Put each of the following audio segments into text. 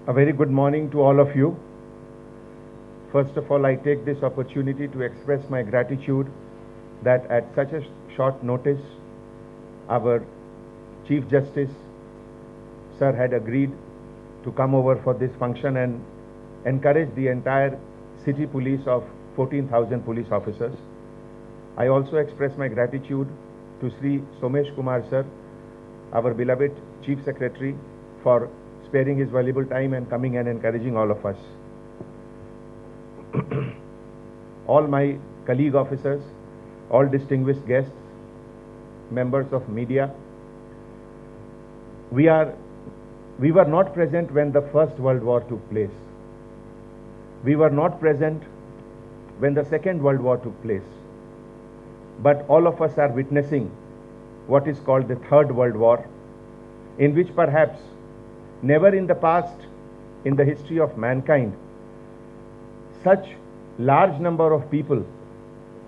A very good morning to all of you. First of all, I take this opportunity to express my gratitude that at such a short notice, our Chief Justice, Sir, had agreed to come over for this function and encourage the entire city police of 14,000 police officers. I also express my gratitude to Sri Somesh Kumar Sir, our beloved Chief Secretary, for sparing his valuable time and coming and encouraging all of us. All my colleague officers, all distinguished guests, members of media, we were not present when the First World War took place. We were not present when the Second World War took place. But all of us are witnessing what is called the Third World War, in which perhaps never in the past, in the history of mankind, such large number of people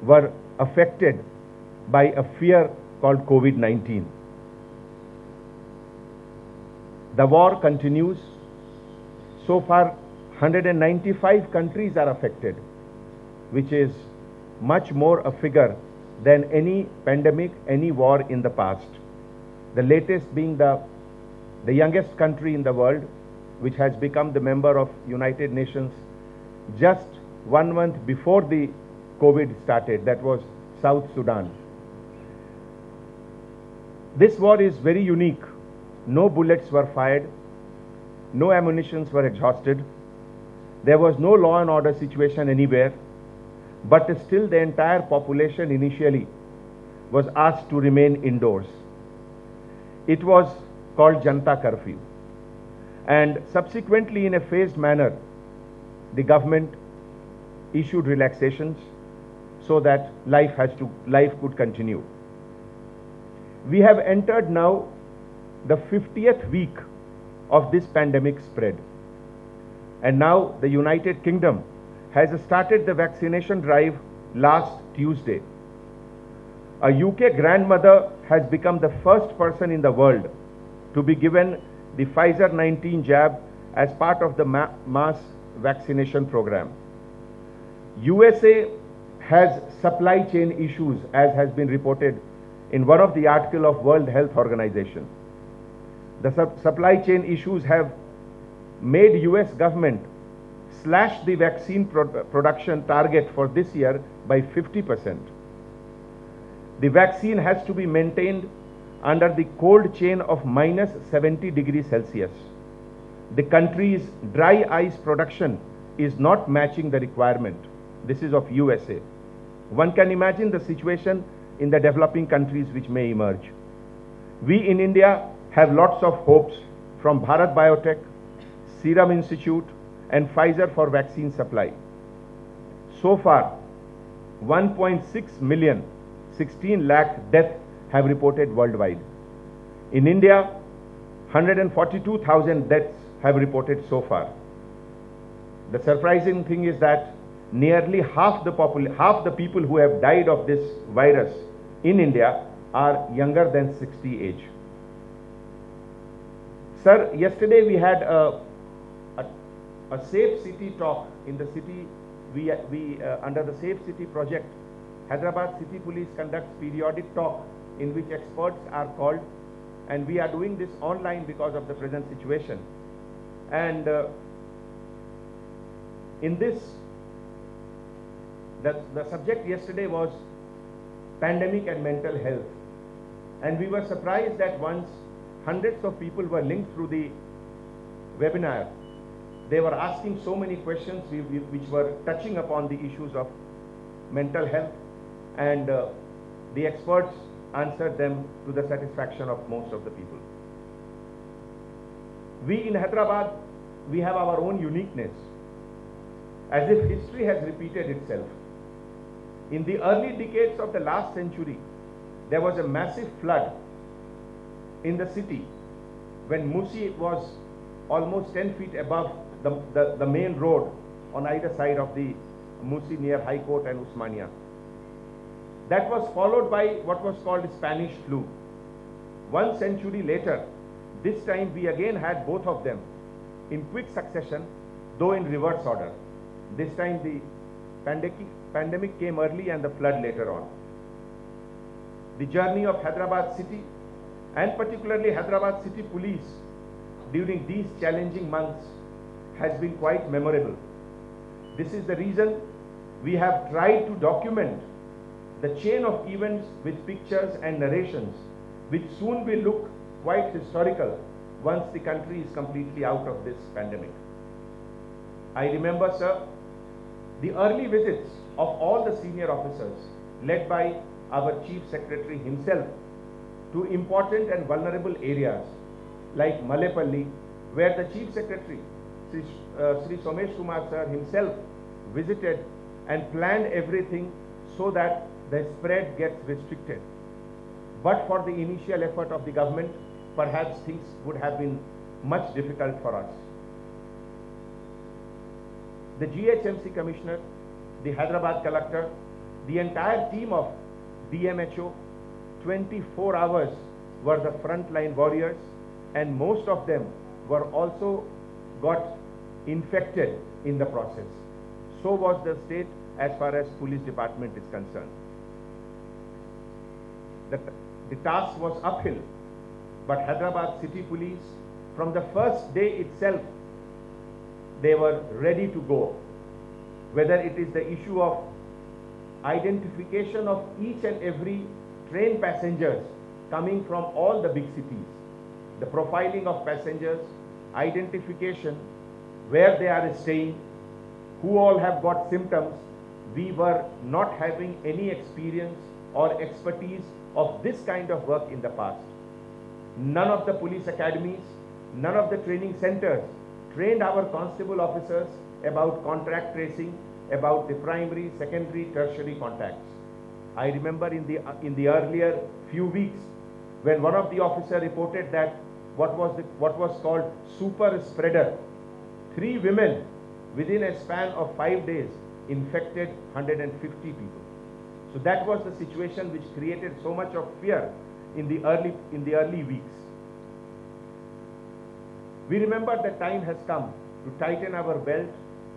were affected by a fear called COVID-19. The war continues. So far, 195 countries are affected, which is much more a figure than any pandemic, any war in the past. The latest being the youngest country in the world, which has become the member of United Nations just 1 month before the COVID started. That was South Sudan. This war is very unique. No bullets were fired. No ammunitions were exhausted. There was no law and order situation anywhere. But still the entire population initially was asked to remain indoors. It was called Janta Curfew. And subsequently, in a phased manner, the government issued relaxations so that life could continue. We have entered now the 50th week of this pandemic spread. And now the United Kingdom has started the vaccination drive last Tuesday. A UK grandmother has become the first person in the world to be given the Pfizer 19 jab as part of the mass vaccination program. USA has supply chain issues, as has been reported in one of the articles of World Health Organization. The supply chain issues have made US government slash the vaccine production target for this year by 50%. The vaccine has to be maintained under the cold chain of minus 70 degrees Celsius. The country's dry ice production is not matching the requirement. This is of USA. One can imagine the situation in the developing countries which may emerge. We in India have lots of hopes from Bharat Biotech, Serum Institute, and Pfizer for vaccine supply. So far, 1.6 million, 16 lakh deaths have reported worldwide. In India, 142,000 deaths have reported so far. The surprising thing is that nearly half the people who have died of this virus in India are younger than 60 age. Sir, yesterday we had a Safe City talk in the city. We under the Safe City project, Hyderabad City Police conducts periodic talk in which experts are called, and we are doing this online because of the present situation. And in this, the subject yesterday was pandemic and mental health. And we were surprised that once hundreds of people were linked through the webinar, they were asking so many questions which were touching upon the issues of mental health, and the experts answered them to the satisfaction of most of the people. We in Hyderabad, we have our own uniqueness, as if history has repeated itself. In the early decades of the last century, there was a massive flood in the city when Musi was almost 10 feet above the main road on either side of the Musi near High Court and Usmania. That was followed by what was called Spanish flu. 1 century later, this time we again had both of them. in quick succession, though in reverse order. This time the pandemic came early and the flood later on. The journey of Hyderabad city, and particularly Hyderabad city police, during these challenging months has been quite memorable. This is the reason we have tried to document the chain of events with pictures and narrations, which soon will look quite historical once the country is completely out of this pandemic. I remember, sir, the early visits of all the senior officers, led by our Chief Secretary himself, to important and vulnerable areas like Malepalli, where the Chief Secretary, Sri Somesh Kumar sir himself, visited and planned everything so that the spread gets restricted. But for the initial effort of the government, perhaps things would have been much difficult for us. The GHMC Commissioner, the Hyderabad Collector, the entire team of DMHO, 24 hours were the frontline warriors, and most of them were also got infected in the process. So was the state as far as police department is concerned. The task was uphill, but Hyderabad City Police, from the first day itself, they were ready to go. Whether it is the issue of identification of each and every train passengers coming from all the big cities, the profiling of passengers, identification, where they are staying, who all have got symptoms. We were not having any experience or expertise of this kind of work in the past. None of the police academies, none of the training centers trained our constable officers about contact tracing, about the primary, secondary, tertiary contacts. I remember in the earlier few weeks when one of the officers reported that what was called super spreader, 3 women within a span of 5 days infected 150 people. So that was the situation which created so much of fear in the early weeks. We remember that time has come to tighten our belt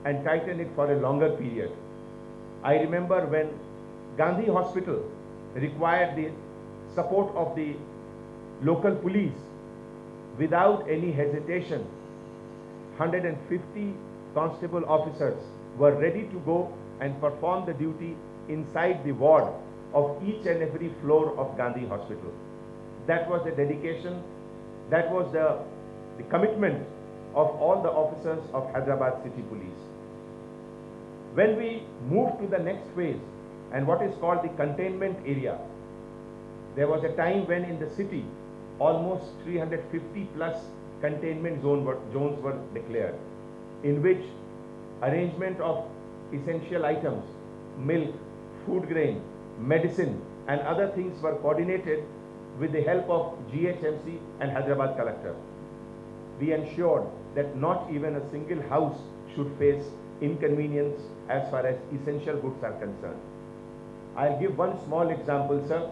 and tighten it for a longer period. I remember when Gandhi Hospital required the support of the local police, without any hesitation, 150 constable officers were ready to go and perform the duty inside the ward of each and every floor of Gandhi Hospital. That was the dedication, that was the commitment of all the officers of Hyderabad City Police. When we moved to the next phase and what is called the containment area, there was a time when in the city almost 350 plus containment zones were declared, in which arrangement of essential items, milk, food grain, medicine and other things were coordinated with the help of GHMC and Hyderabad Collector. We ensured that not even a single house should face inconvenience as far as essential goods are concerned. I'll give one small example, sir.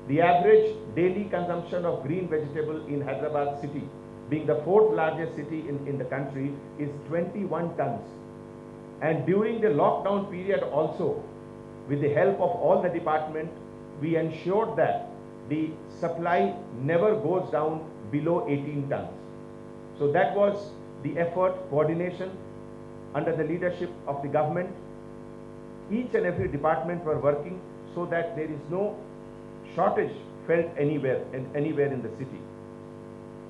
The average daily consumption of green vegetable in Hyderabad city, being the 4th largest city in the country, is 21 tons. And during the lockdown period also, with the help of all the department, we ensured that the supply never goes down below 18 tons. So that was the effort, coordination under the leadership of the government. Each and every department were working so that there is no shortage felt anywhere in the city.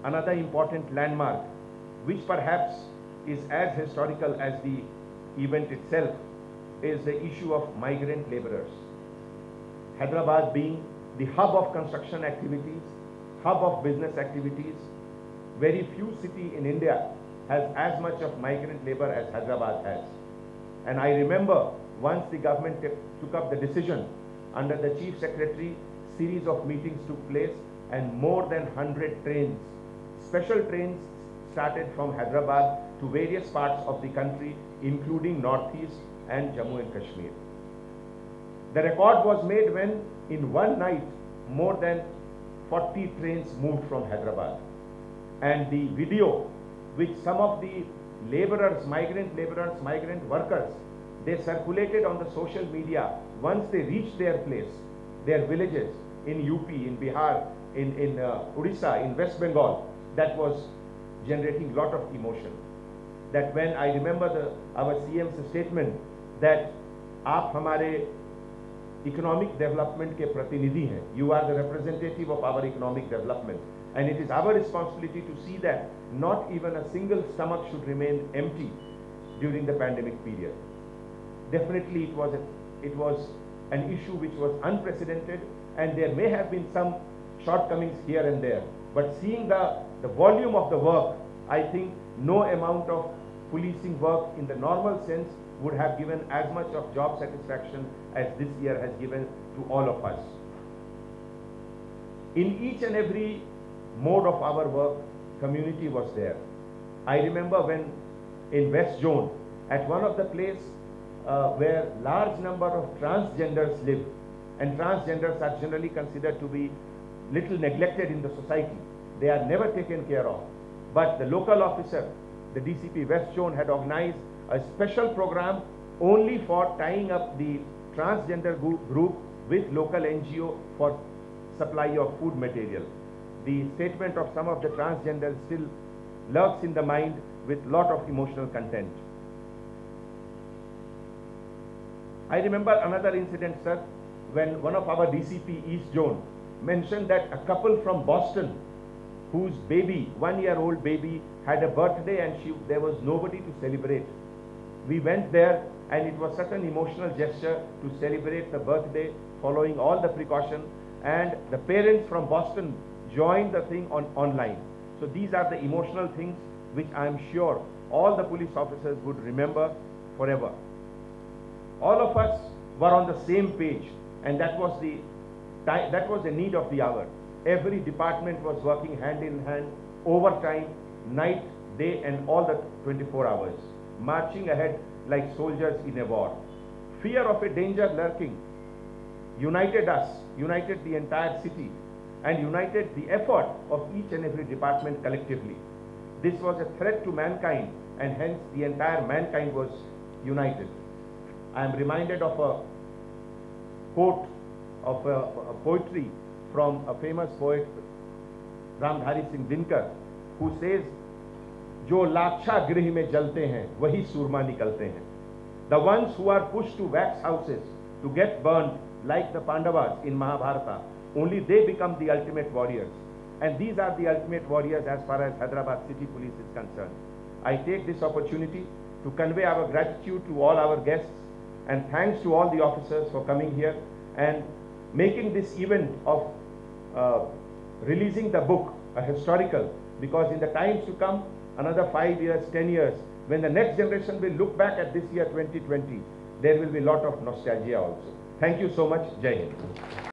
Another important landmark, which perhaps is as historical as the event itself, is the issue of migrant laborers. Hyderabad being the hub of construction activities, hub of business activities, very few cities in India has as much of migrant labor as Hyderabad has. And I remember once the government took up the decision, under the Chief Secretary, series of meetings took place and more than 100 trains, special trains started from Hyderabad to various parts of the country, including Northeast and Jammu and Kashmir. The record was made when in one night more than 40 trains moved from Hyderabad. And the video which some of the laborers, migrant workers, they circulated on the social media once they reached their place, their villages in UP, in Bihar, in Odisha, in West Bengal, that was generating lot of emotion. That when I remember our CM's statement that आप हमारे economic development के प्रतिनिधि हैं, you are the representative of our economic development, and it is our responsibility to see that not even a single stomach should remain empty during the pandemic period. Definitely it was an issue which was unprecedented, and there may have been some shortcomings here and there, but seeing the volume of the work, I think no amount of policing work in the normal sense would have given as much of job satisfaction as this year has given to all of us. In each and every mode of our work, community was there. I remember when in West Zone, at one of the places where large number of transgenders live, and transgenders are generally considered to be little neglected in the society. They are never taken care of. But the local officer, the DCP West Zone, had organized a special program only for tying up the transgender group with local NGO for supply of food material. The statement of some of the transgenders still lurks in the mind with lot of emotional content. I remember another incident, sir, when one of our DCP East Zone mentioned that a couple from Boston whose baby, 1-year-old baby, had a birthday and there was nobody to celebrate. We went there and it was such an emotional gesture to celebrate the birthday following all the precautions, and the parents from Boston joined the thing online. So these are the emotional things which I am sure all the police officers would remember forever. All of us were on the same page, and that was the need of the hour. Every department was working hand in hand, overtime, night, day, and all the 24 hours, marching ahead like soldiers in a war. Fear of a danger lurking united us, united the entire city, and united the effort of each and every department collectively. This was a threat to mankind, and hence the entire mankind was united. I am reminded of a quote of a poetry from a famous poet, Ramdhari Singh Dinkar, who says, "Jo laksha grih mein jalte hain, wahi surma nikalte hain." The ones who are pushed to wax houses to get burned like the Pandavas in Mahabharata, only they become the ultimate warriors. And these are the ultimate warriors as far as Hyderabad City Police is concerned. I take this opportunity to convey our gratitude to all our guests, and thanks to all the officers for coming here and making this event of releasing the book a historical, because in the times to come, another 5 years, 10 years, when the next generation will look back at this year 2020, there will be a lot of nostalgia also. Thank you so much. Jai Hind.